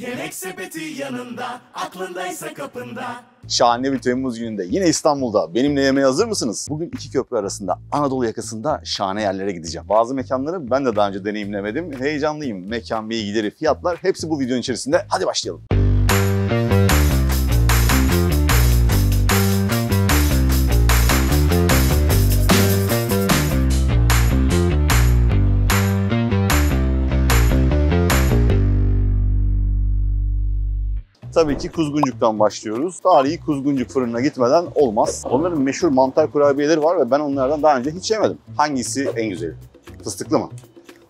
Yemek sepeti yanında, aklındaysa kapında. Şahane bir Temmuz gününde yine İstanbul'da benimle yemeğe hazır mısınız? Bugün iki köprü arasında Anadolu yakasında şahane yerlere gideceğim. Bazı mekanları ben de daha önce deneyimlemedim. Heyecanlıyım. Mekan, bilgileri, fiyatlar hepsi bu videonun içerisinde. Hadi başlayalım. Tabii ki Kuzguncuk'tan başlıyoruz. Tarihi Kuzguncuk fırınına gitmeden olmaz. Onların meşhur mantar kurabiyeleri var ve ben onlardan daha önce hiç yemedim. Hangisi en güzeli? Fıstıklı mı?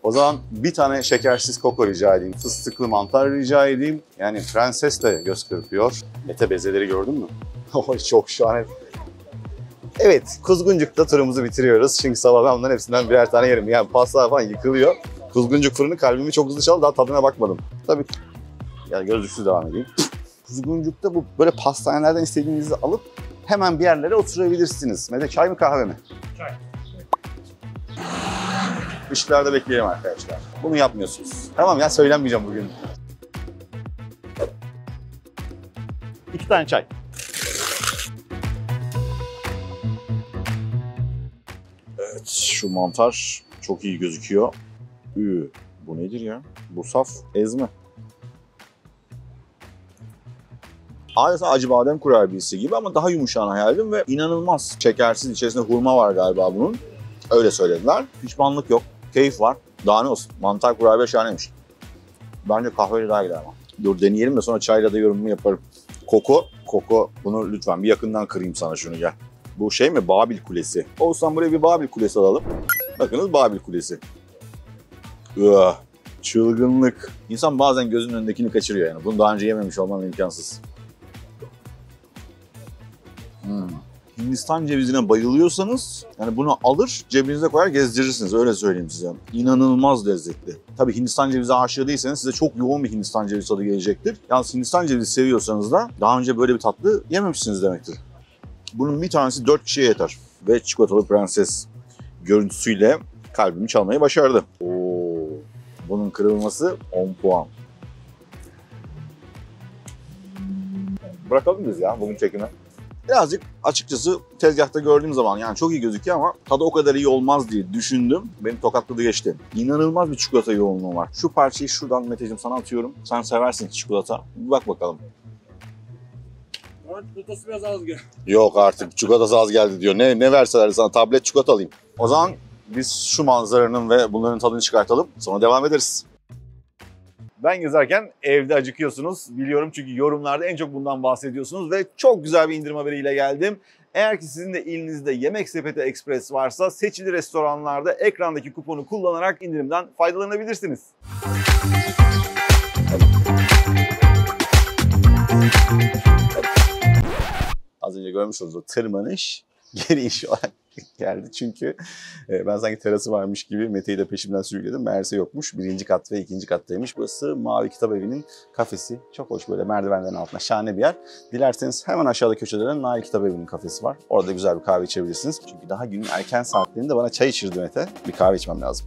O zaman bir tane şekersiz koko rica edeyim. Fıstıklı mantar rica edeyim. Yani prenses de göz kırpıyor. Mete bezeleri gördün mü? Oy çok şahane. Evet, Kuzguncuk'ta turumuzu bitiriyoruz. Çünkü sabah ben bunların hepsinden birer tane yerim. Yani pasta falan yıkılıyor. Kuzguncuk fırını kalbimi çok hızlı çaldı. Daha tadına bakmadım. Tabii. Yani gözlüksüz devam edeyim. Kuzguncuk'ta bu böyle pastanelerden istediğinizi alıp hemen bir yerlere oturabilirsiniz. Mete çay mı kahve mi? Çay. Işıklarda bekleyelim arkadaşlar. Bunu yapmıyorsunuz. Tamam ya söylenmeyeceğim bugün. 2 tane çay. Evet şu mantar çok iyi gözüküyor. Bu nedir ya? Bu saf ezme. Adeta acı badem kurabiyesi gibi ama daha yumuşağını hayal ettim ve inanılmaz şekersiz, içerisinde hurma var galiba bunun. Öyle söylediler. Pişmanlık yok, keyif var. Daha ne olsun, mantar kurabiye şahaneymiş. Bence kahveyle daha gider ama. Dur deneyelim de sonra çayla da yorumumu yaparım. Koko bunu lütfen bir yakından kırayım sana şunu gel. Bu şey mi? Babil Kulesi. Olsan buraya bir Babil Kulesi alalım. Bakınız Babil Kulesi. Çılgınlık. İnsan bazen gözünün önündekini kaçırıyor yani. Bunu daha önce yememiş olmam imkansız. Hindistan cevizine bayılıyorsanız yani bunu alır cebinize koyar gezdirirsiniz öyle söyleyeyim size. İnanılmaz lezzetli. Tabii Hindistan cevizi aşığı değilseniz size çok yoğun bir Hindistan cevizi tadı gelecektir. Yalnız Hindistan cevizi seviyorsanız da daha önce böyle bir tatlı yememişsiniz demektir. Bunun bir tanesi 4 kişiye yeter. Ve çikolatalı prenses görüntüsüyle kalbimi çalmayı başardı. Bunun kırılması 10 puan. Bırakalım biz ya bugün çekimi. Birazcık açıkçası tezgahta gördüğüm zaman yani çok iyi gözüküyor ama tadı o kadar iyi olmaz diye düşündüm. Beni tokatladı geçti. İnanılmaz bir çikolata yoğunluğu var. Şu parçayı şuradan Meteciğim sana atıyorum. Sen seversin çikolata. Bir bak bakalım. Ama çikolatası biraz az geldi. Yok artık çikolatası az geldi diyor. Ne verseler sana tablet çikolata alayım. O zaman biz şu manzaranın ve bunların tadını çıkartalım. Sonra devam ederiz. Ben gezerken evde acıkıyorsunuz. Biliyorum çünkü yorumlarda en çok bundan bahsediyorsunuz ve çok güzel bir indirim haberiyle geldim. Eğer ki sizin de elinizde Yemek Sepeti Express varsa seçili restoranlarda ekrandaki kuponu kullanarak indirimden faydalanabilirsiniz. Az önce görmüş olduğunuz o tırmanış geri iş olarak geldi. Çünkü ben sanki terası varmış gibi Mete'yi de peşimden sürükledim. Meğerse yokmuş. 1. kat ve 2. kattaymış. Burası Mavi Kitap Evi'nin kafesi. Çok hoş böyle merdivenlerin altında şahane bir yer. Dilerseniz hemen aşağıda köşede Mavi Kitap Evi'nin kafesi var. Orada güzel bir kahve içebilirsiniz. Çünkü daha günün erken saatlerinde bana çay içirdi Mete. Bir kahve içmem lazım.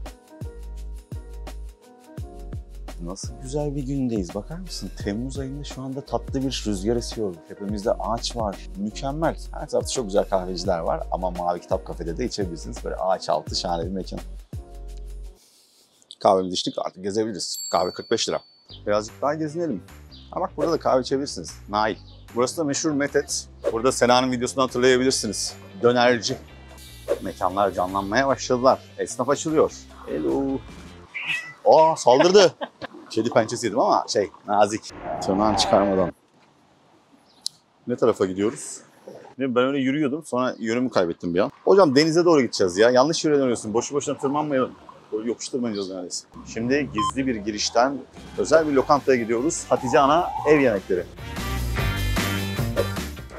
Nasıl güzel bir gündeyiz bakar mısın? Temmuz ayında şu anda tatlı bir rüzgar esiyor. Tepemizde ağaç var. Mükemmel. Her tarafta çok güzel kahveciler var ama Mavi Kitap Kafede de içebilirsiniz. Böyle ağaç altı şahane bir mekan. Kahvemizi içtik artık gezebiliriz. Kahve 45 lira. Birazcık daha gezinelim. Ha bak burada da kahve içebilirsiniz. Nail. Burası da meşhur Metet. Burada Sena'nın videosunu hatırlayabilirsiniz. Dönerci. Mekanlar canlanmaya başladılar. Esnaf açılıyor. Hello. Aa saldırdı. Kedi pençesi yedim ama nazik. Tırnağını çıkarmadan. Ne tarafa gidiyoruz? Ben öyle yürüyordum sonra yönümü kaybettim bir an. Hocam denize doğru gideceğiz ya. Yanlış yöne dönüyorsun. Boşu boşuna tırmanmayalım. Yokuş tırmanacağız neredeyse. Şimdi gizli bir girişten özel bir lokantaya gidiyoruz. Hatice Ana ev yemekleri.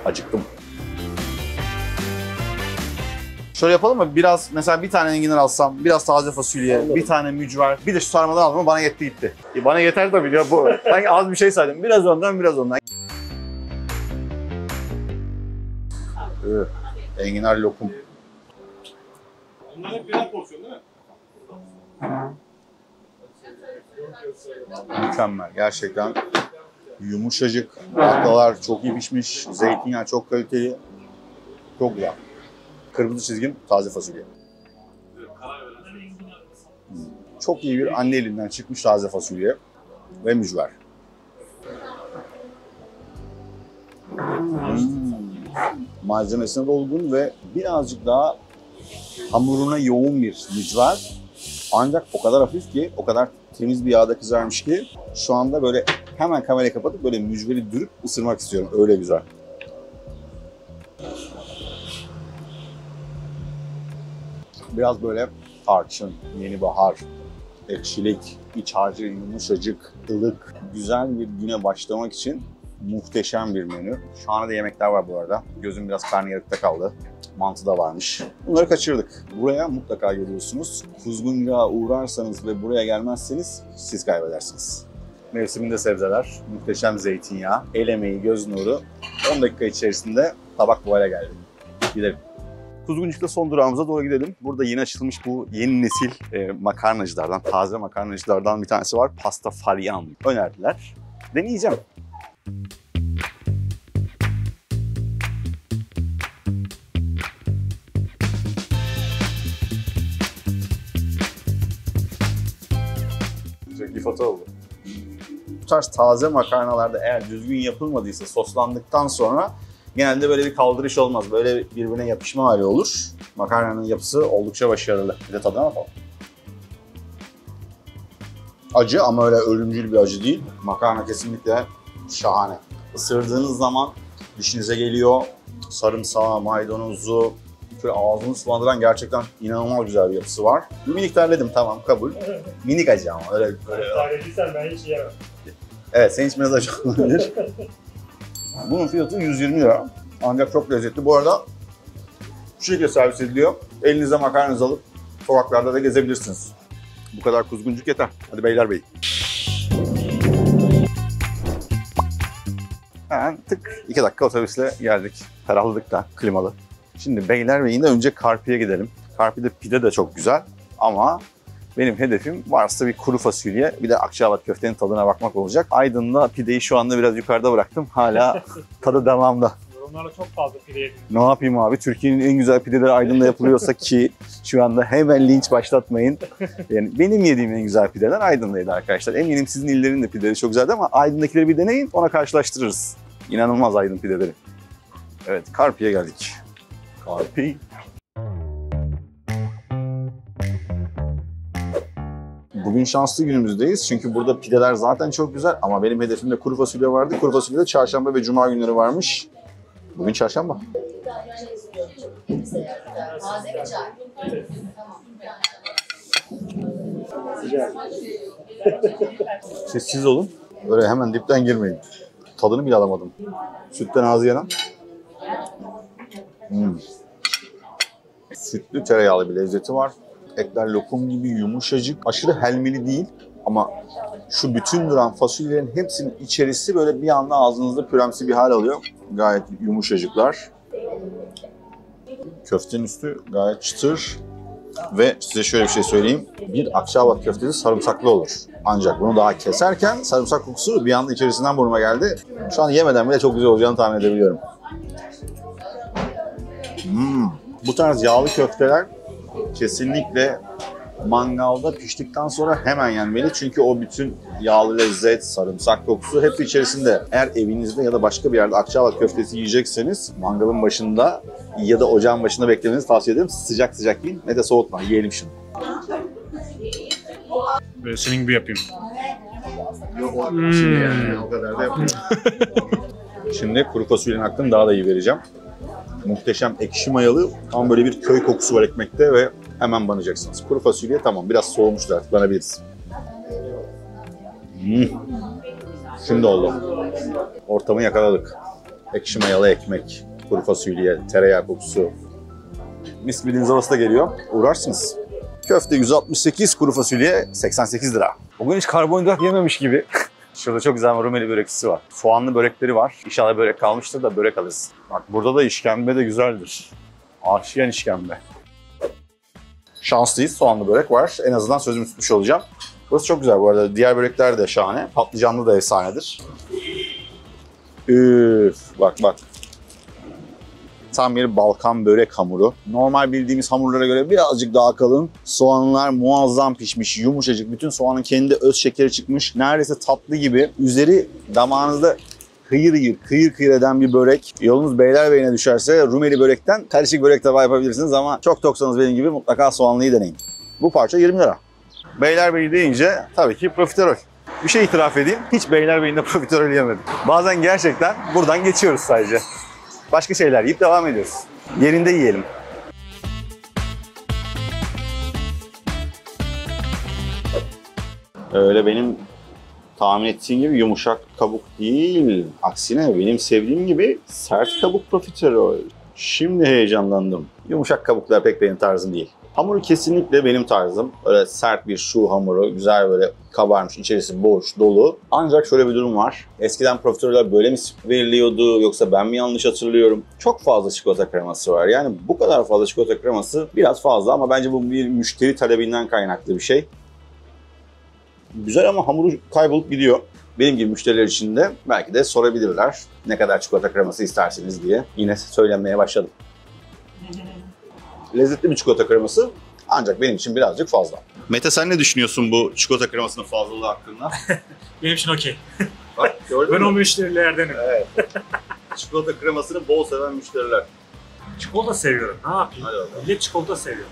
Acıktım. Şöyle yapalım mı? Biraz mesela bir tane enginar alsam, biraz taze fasulye, anladım. Bir tane mücver, bir de şu sarmadan aldım ama bana yetti gitti. Bana yeter tabii ya bu. Ben az bir şey saydım. Biraz ondan, biraz ondan. Enginar lokum. Bunlar hep birer porsiyon değil mi? Mükemmel. Gerçekten Yumuşacık. Baklalar çok iyi pişmiş. Zeytinyağı çok kaliteli. Çok güzel. Kırmızı çizgim taze fasulye. Çok iyi bir anne elinden çıkmış taze fasulye ve mücver. Malzemesine dolgun ve birazcık daha hamuruna yoğun bir mücver. Ancak o kadar hafif ki, o kadar temiz bir yağda kızarmış ki şu anda böyle hemen kamerayı kapatıp böyle mücveri dürüp ısırmak istiyorum. Öyle güzel. Biraz böyle tarçın, yeni bahar, ekşilik, iç harcı yumuşacık, ılık, güzel bir güne başlamak için muhteşem bir menü. Şahane de yemekler var bu arada. Gözüm biraz karnıyarıkta kaldı. Mantı da varmış. Bunları kaçırdık. Buraya mutlaka geliyorsunuz. Kuzguncuğa uğrarsanız ve buraya gelmezseniz siz kaybedersiniz. Mevsiminde sebzeler, muhteşem zeytinyağı, el emeği, göz nuru. 10 dakika içerisinde tabak bu hale geldi. Gidelim. Kuzguncuk'ta son durağımıza doğru gidelim. Burada yeni açılmış bu yeni nesil makarnacılardan, taze makarnacılardan bir tanesi var. Pasta Faryan önerdiler. Deneyeceğim. Çok iyi foto oldu. Bu tarz taze makarnalarda eğer düzgün yapılmadıysa soslandıktan sonra genelde böyle bir kaldırış olmaz. Böyle birbirine yapışma hali olur. Makarnanın yapısı oldukça başarılı. Bir de tadına bakalım. Acı ama öyle ölümcül bir acı değil. Makarna kesinlikle şahane. Isırdığınız zaman dişinize geliyor. Sarımsağı, maydanozu, şöyle ağzını sulandıran gerçekten inanılmaz güzel bir yapısı var. Bir minik terledim, tamam, kabul. Minik acı ama öyle. Terlediysen ben hiç yiyemem. Evet, senin için biraz acı olabilir. Bunun fiyatı 120 lira. Ancak çok lezzetli. Bu arada şu şekilde servis ediliyor. Elinize makarnanızı alıp sokaklarda da gezebilirsiniz. Bu kadar kuzguncuk yeter. Hadi beyler bey. Hemen tık 2 dakika otobüsle geldik. Ferahladık da, klimalı. Şimdi Beylerbeyi'nde önce Karpi'ye gidelim. Karpi'de pide de çok güzel ama benim hedefim varsa bir kuru fasulye, bir de Akçaabat köftenin tadına bakmak olacak. Aydın'da pideyi şu anda biraz yukarıda bıraktım. Hala tadı devamda. Yorumlarda çok fazla pide yedim. Ne yapayım abi? Türkiye'nin en güzel pideleri Aydın'da yapılıyorsa ki şu anda hemen linç başlatmayın. Yani benim yediğim en güzel pideler Aydın'daydı arkadaşlar. Eminim sizin illerin de pideleri çok güzeldi ama Aydın'dakileri bir deneyin, ona karşılaştırırız. İnanılmaz Aydın pideleri. Evet, Karpi'ye geldik. Karpi. Bugün şanslı günümüzdeyiz çünkü burada pideler zaten çok güzel ama benim hedefimde kuru fasulye vardı. Kuru fasulye de çarşamba ve cuma günleri varmış. Bugün çarşamba. Taze mi çay? Sessiz olun. Böyle hemen dipten girmeyin. Tadını bile alamadım. Sütten ağzı yanan. Sütlü tereyağlı bir lezzeti var. Etler lokum gibi yumuşacık. Aşırı helmeli değil ama şu bütün duran fasulyelerin hepsinin içerisi böyle bir anda ağzınızda püremsi bir hal alıyor. Gayet yumuşacıklar. Köftenin üstü gayet çıtır. Ve size şöyle bir şey söyleyeyim. Bir Akçaabat köftesi sarımsaklı olur. Ancak bunu daha keserken sarımsak kokusu bir anda içerisinden burnuma geldi. Şu an yemeden bile çok güzel olacağını tahmin edebiliyorum. Bu tarz yağlı köfteler kesinlikle mangalda piştikten sonra hemen yenmeli. Çünkü o bütün yağlı lezzet, sarımsak kokusu hepsi içerisinde. Eğer evinizde ya da başka bir yerde Akçaabat köftesi yiyecekseniz mangalın başında ya da ocağın başında beklemenizi tavsiye ederim. Sıcak sıcak yiyin ne de soğutma. Yiyelim şunu. Böyle senin gibi yapayım. Şimdi yani o kadar da yapıyorum. Şimdi kuru fasulyenin hakkını daha da iyi vereceğim. Muhteşem ekşi mayalı ama böyle bir köy kokusu var ekmekte ve hemen banacaksınız. Kuru fasulye tamam biraz soğumuştur artık banabiliriz. Şimdi oldu. Ortamı yakaladık. Ekşi mayalı ekmek, kuru fasulye, tereyağı kokusu. Mis gibi deniz havası da geliyor. Uğrarsınız. Köfte 168, kuru fasulye 88 lira. Bugün hiç karbonhidrat yememiş gibi. Şurada çok güzel Rumeli börekçisi var. Soğanlı börekleri var. İnşallah börek kalmıştır da börek alırız. Bak burada da işkembe de güzeldir. Aşiyan işkembe. Şanslıyız. Soğanlı börek var. En azından sözümü tutmuş olacağım. Burası çok güzel bu arada. Diğer börekler de şahane. Patlıcanlı da efsanedir. Üf, bak bak. Tam bir Balkan börek hamuru. Normal bildiğimiz hamurlara göre birazcık daha kalın. Soğanlar muazzam pişmiş, yumuşacık. Bütün soğanın kendi öz şekeri çıkmış. Neredeyse tatlı gibi. Üzeri damağınızda kıyır kıyır eden bir börek. Yolunuz Beylerbeyi'ne düşerse Rumeli börekten karışık börek tabağı yapabilirsiniz ama çok toksanız benim gibi mutlaka soğanlıyı deneyin. Bu parça 20 lira. Beylerbeyi deyince tabii ki profiterol. Bir şey itiraf edeyim, hiç Beylerbeyi'nde profiterol yemedim. Bazen gerçekten buradan geçiyoruz sadece. Başka şeyler yiyip devam ediyoruz. Yerinde yiyelim. Öyle benim tahmin ettiğim gibi yumuşak kabuk değil. Aksine benim sevdiğim gibi sert kabuk profiterol. Şimdi heyecanlandım. Yumuşak kabuklar pek benim tarzım değil. Hamuru kesinlikle benim tarzım. Öyle sert bir şu hamuru, güzel böyle kabarmış, içerisi boş, dolu. Ancak şöyle bir durum var. Eskiden profiteroller böyle mi veriliyordu yoksa ben mi yanlış hatırlıyorum? Çok fazla çikolata kreması var. Yani bu kadar fazla çikolata kreması biraz fazla ama bence bu bir müşteri talebinden kaynaklı bir şey. Güzel ama hamuru kaybolup gidiyor. Benim gibi müşteriler için de belki de sorabilirler ne kadar çikolata kreması isterseniz diye. Yine söylenmeye başladım. Lezzetli bir çikolata kreması ancak benim için birazcık fazla. Mete sen ne düşünüyorsun bu çikolata kremasının fazlalığı hakkında? Benim için okey. Bak gördün Ben mü? o müşterilerdenim. Evet. Çikolata kremasını bol seven müşteriler. Çikolata seviyorum. Ne yapayım? Hadi bakalım. Millet çikolata seviyor.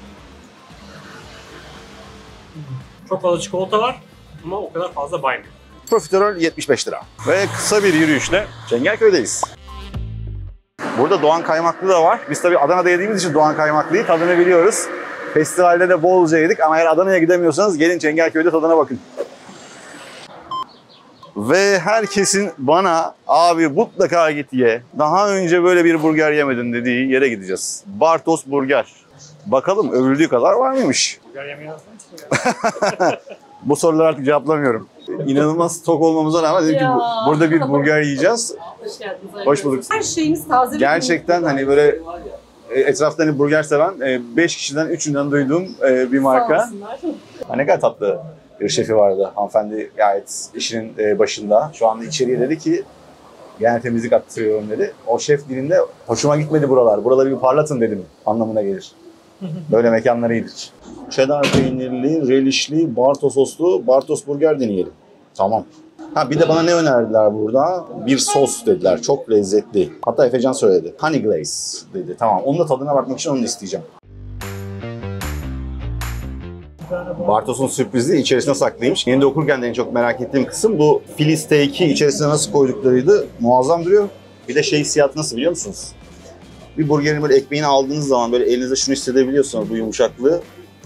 Çok fazla çikolata var ama o kadar fazla baymıyor. Profiterol 75 lira. Ve kısa bir yürüyüşle Çengelköy'deyiz. Burada Doğan Kaymaklı da var. Biz tabii Adana'da yediğimiz için Doğan Kaymaklı'yı tadını biliyoruz. Festivalde de bolca yedik ama eğer Adana'ya gidemiyorsanız gelin Çengelköy'de tadına bakın. Ve herkesin bana abi mutlaka git ye. Daha önce böyle bir burger yemedin dediği yere gideceğiz. Bartos Burger. Bakalım övüldüğü kadar var mıymış? Burger yemeği alsana. Bu soruları artık cevaplamıyorum. İnanılmaz tok olmamıza rağmen dedim ki burada bir burger yiyeceğiz. Hoş geldiniz. Hoş bulduk. Her şeyimiz taze. Gerçekten hani böyle etrafta hani burger seven 5 kişiden 3'ünden duyduğum bir marka. Ha, ne kadar tatlı bir şefi vardı. Hanımefendi gayet işinin başında. Şu anda içeriye dedi ki yani temizlik attırıyorum dedi. O şef dilinde hoşuma gitmedi buralar. Buraları bir parlatın dedim anlamına gelir. Böyle mekanlar iyidir. Cheddar peynirli, relişli, Bartos soslu Bartos burger deneyelim. Tamam. Ha bir de bana ne önerdiler burada? Bir sos dediler. Çok lezzetli. Hatta Efecan söyledi. Honey glaze dedi. Tamam. Onun da tadına bakmak için onu da isteyeceğim. Bartos'un sürprizi içerisine saklıymış. Yeni de okurken de en çok merak ettiğim kısım bu Philly steak'i içerisine nasıl koyduklarıydı. Muazzam duruyor. Bir de şey hissiyatı nasıl biliyor musunuz? Bir burgerin böyle ekmeğini aldığınız zaman böyle elinizde şunu hissedebiliyorsunuz bu yumuşaklığı.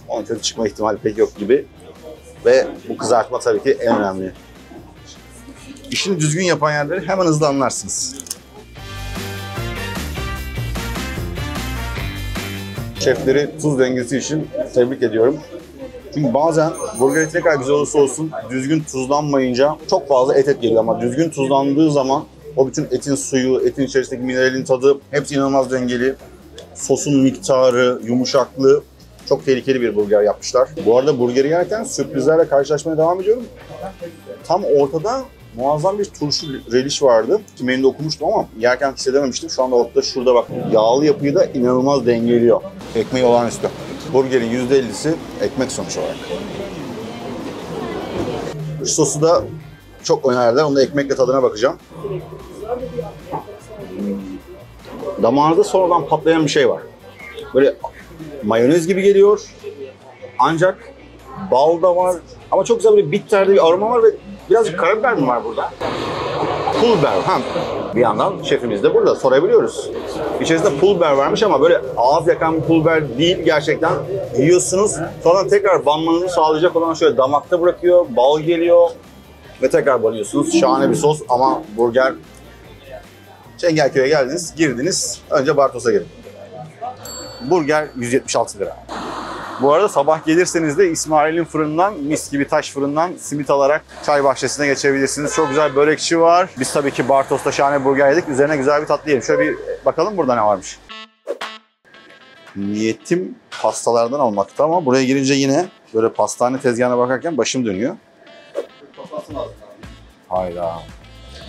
Onun kötü çıkma ihtimali pek yok gibi. Ve bu kızartma tabii ki en önemli. İşini düzgün yapan yerleri hemen hızlı anlarsınız. Şefleri tuz dengesi için tebrik ediyorum. Çünkü bazen burger eti ne kadar güzel olursa olsun düzgün tuzlanmayınca çok fazla et geliyor ama düzgün tuzlandığı zaman o bütün etin suyu, etin içerisindeki mineralin tadı hepsi inanılmaz dengeli. Sosun miktarı, yumuşaklığı çok tehlikeli bir burger yapmışlar. Bu arada burgeri yerken sürprizlerle karşılaşmaya devam ediyorum. Tam ortada muazzam bir turşu reliş vardı. Menüde okumuştum ama yerken hissedememiştim. Şu anda ortada şurada bak. Yağlı yapıyı da inanılmaz dengeliyor. Ekmeği olağanüstü. Burgerin %50'si ekmek sonuç olarak. Şu sosu da çok önerdiler. Onu da ekmekle tadına bakacağım. Damağınızda sonradan patlayan bir şey var. Böyle mayonez gibi geliyor. Ancak bal da var. Ama çok güzel böyle bitter bir aroma var ve birazcık karabiber mi var burada? Pul biber. Ha. Bir yandan şefimiz de burada sorabiliyoruz. İçerisinde pul biber varmış ama böyle ağız yakan bir pul biber değil gerçekten. Yiyorsunuz. Sonra tekrar banmanızı sağlayacak olan şöyle damakta bırakıyor. Bal geliyor. Ve tekrar banıyorsunuz. Şahane bir sos ama burger. Çengelköy'e geldiniz, girdiniz. Önce Bartos'a gelin. Burger 176 lira. Bu arada sabah gelirseniz de İsmail'in fırından, mis gibi taş fırından simit alarak çay bahçesine geçebilirsiniz. Çok güzel börekçi var. Biz tabii ki Bartos'ta şahane burger yedik. Üzerine güzel bir tatlı yiyelim. Şöyle bir bakalım burada ne varmış. Niyetim pastalardan almakta ama buraya girince yine böyle pastane tezgahına bakarken başım dönüyor. Hayda.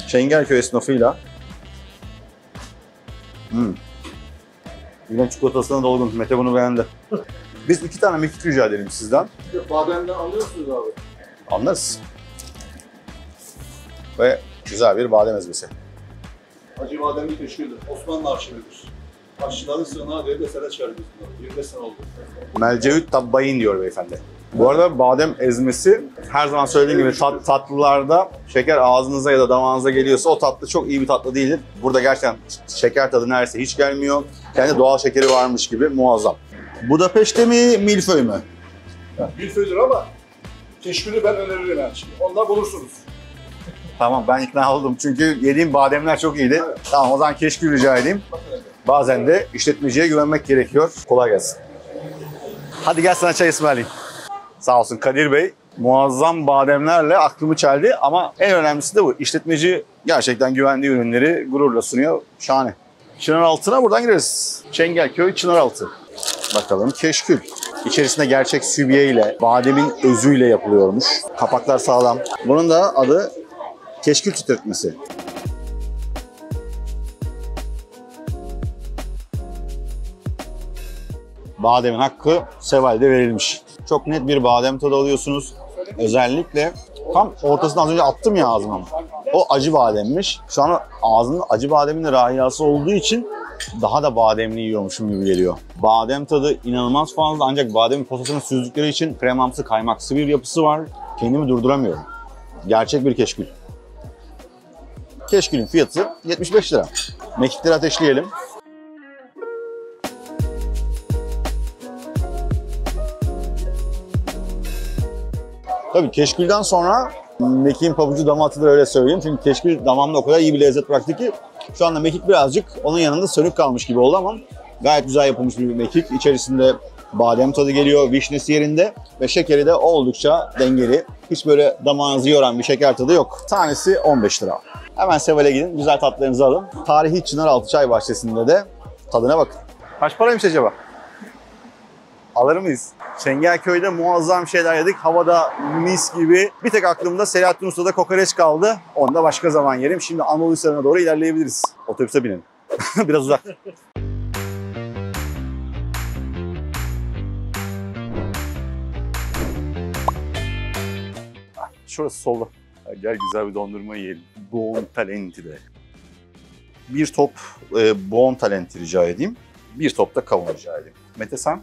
Çengelköy esnafıyla Yine çikolatasına dolgun. Mete bunu beğendi. Biz 2 tane mekik rica edelim sizden. Bademden alıyorsunuz abi. Anlarız. Ve güzel bir badem ezmesi. Acı bademli keşküldür. Osmanlı arşividir. Aşçıların sığınağı diye de sene çıkarıyoruz bunları. 25 sene oldu. Melcevit tabbayin diyor beyefendi. Bu arada badem ezmesi her zaman söylediğim gibi tatlılarda şeker ağzınıza ya da damağınıza geliyorsa o tatlı çok iyi bir tatlı değildir. Burada gerçekten şeker tadı neredeyse hiç gelmiyor. Kendi doğal şekeri varmış gibi muazzam. Budapeşte mi, milföy mü? Milföydür ama keşkülü ben öneririm yani şimdi. Ondan bulursunuz. Tamam ben ikna oldum çünkü yediğim bademler çok iyiydi. Evet. Tamam o zaman keşkül rica edeyim. Bazen de işletmeciye güvenmek gerekiyor. Kolay gelsin. Hadi gel sana çay ısmarlayayım. Sağ olsun Kadir Bey. Muazzam bademlerle aklımı çeldi ama en önemlisi de bu. İşletmeci gerçekten güvendiği ürünleri gururla sunuyor. Şahane. Çınaraltı'na buradan gireriz. Çengelköy Çınaraltı. Bakalım keşkül. İçerisinde gerçek sübye ile bademin özüyle yapılıyormuş. Kapaklar sağlam. Bunun da adı keşkül tütürtmesi. Bademin hakkı Seval'de verilmiş. Çok net bir badem tadı alıyorsunuz. Özellikle tam ortasını az önce attım ya ağzıma. O acı bademmiş. Şu an ağzının acı bademin de rahiyası olduğu için daha da bademli yiyormuşum gibi geliyor. Badem tadı inanılmaz fazla ancak bademin posasını süzdükleri için kremamsı kaymaksı bir yapısı var. Kendimi durduramıyorum. Gerçek bir keşkül. Keşkülün fiyatı 75 lira. Mekikleri ateşleyelim. Tabii keşkülden sonra mekiğin pabucu dama atılır öyle söyleyeyim. Çünkü keşkül damağımda o kadar iyi bir lezzet bıraktı ki şu anda mekik birazcık onun yanında sönük kalmış gibi oldu ama gayet güzel yapılmış bir mekik. İçerisinde badem tadı geliyor, vişnesi yerinde ve şekeri de oldukça dengeli. Hiç böyle damağınızı yoran bir şeker tadı yok. Tanesi 15 lira. Hemen Seval'e gidin, güzel tatlarınızı alın. Tarihi Çınaraltı Çay Bahçesi'nde de tadına bakın. Kaç paraymış acaba? Alır mıyız? Çengelköy'de muazzam şeyler yedik. Havada mis gibi. Bir tek aklımda Selahattin Usta'da kokoreç kaldı. Onu da başka zaman yerim. Şimdi Anadolu Hisarı'na doğru ilerleyebiliriz. Otobüse binelim. Biraz uzak. Şurası solda. Gel güzel bir dondurma yiyelim. Buontalenti'de. Bir top Buontalenti rica edeyim. Bir top da kavun rica edeyim. Mete sen?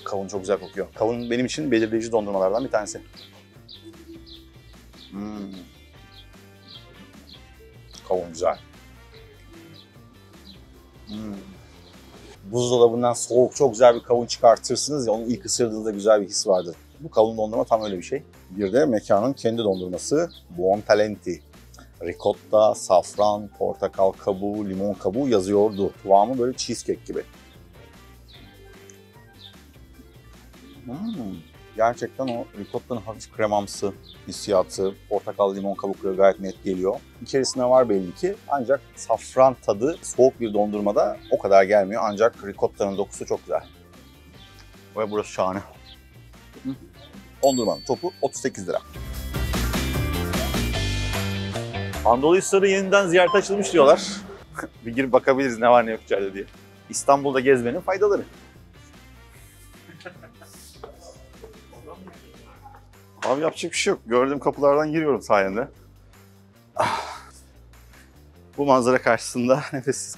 Kavun çok güzel kokuyor. Kavun benim için belirleyici dondurmalardan bir tanesi. Kavun güzel. Buzdolabından soğuk çok güzel bir kavun çıkartırsınız ya onu ilk ısırdığınızda güzel bir his vardır. Bu kavun dondurma tam öyle bir şey. Bir de mekanın kendi dondurması Buontalenti. Ricotta, safran, portakal kabuğu, limon kabuğu yazıyordu. Kıvamı böyle cheesecake gibi. Gerçekten o ricottanın hafif kremamsı hissiyatı, portakal, limon kabukları gayet net geliyor. İçerisinde var belli ki ancak safran tadı soğuk bir dondurmada o kadar gelmiyor. Ancak ricottanın dokusu çok güzel. Ve burası şahane. Dondurmanın topu 38 lira. Anadolu Hisarı yeniden ziyarete açılmış diyorlar. Bir girip bakabiliriz ne var ne yok içeride diye. İstanbul'da gezmenin faydaları. Abi yapacak bir şey yok. Gördüğüm kapılardan giriyorum sayende. Bu manzara karşısında nefessiz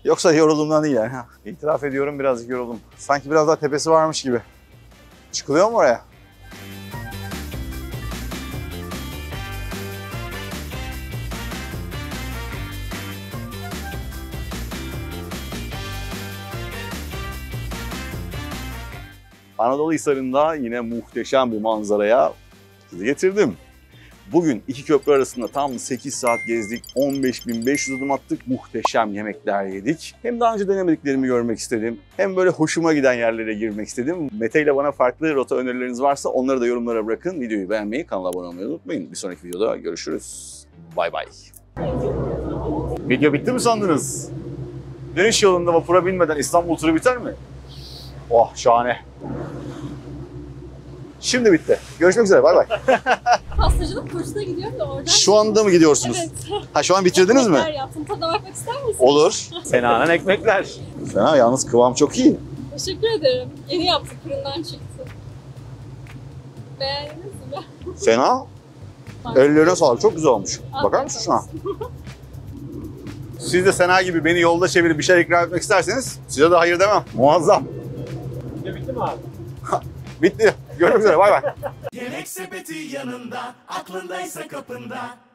Yoksa yorulduğumdan değil yani. İtiraf ediyorum birazcık yoruldum. Sanki biraz daha tepesi varmış gibi. Çıkılıyor mu oraya? Anadolu Hisarı'nda yine muhteşem bir manzaraya sizi getirdim. Bugün iki köprü arasında tam 8 saat gezdik, 15.500 adım attık, muhteşem yemekler yedik. Hem daha önce denemediklerimi görmek istedim, hem böyle hoşuma giden yerlere girmek istedim. Mete ile bana farklı rota önerileriniz varsa onları da yorumlara bırakın. Videoyu beğenmeyi, kanala abone olmayı unutmayın. Bir sonraki videoda görüşürüz. Bay bay. Video bitti mi sandınız? Dönüş yolunda vapura binmeden İstanbul turu biter mi? Oh şahane. Şimdi bitti. Görüşmek üzere. Bay bay. Pastacılık kursuna gidiyorum da oradan. Şu anda mı gidiyorsunuz? Evet. Ha şu an bitirdiniz mi? Ekmekler yaptım. Tadına bakmak ister misin? Olur. Sena'nın ekmekler. Sena yalnız kıvam çok iyi. Teşekkür ederim. Yeni yaptık. Fırından çıktı. Beğendiniz mi? Sena, ellerine sağlık. Çok güzel olmuş. Bakar Afiyet mısın şuna? olsun. Siz de Sena gibi beni yolda çevirip bir şey ikram etmek isterseniz size de hayır demem. Muazzam. Bitti mi abi? Bitti. Görüşmek üzere. Bay bay. Yemek sepeti yanında, aklındaysa kapında.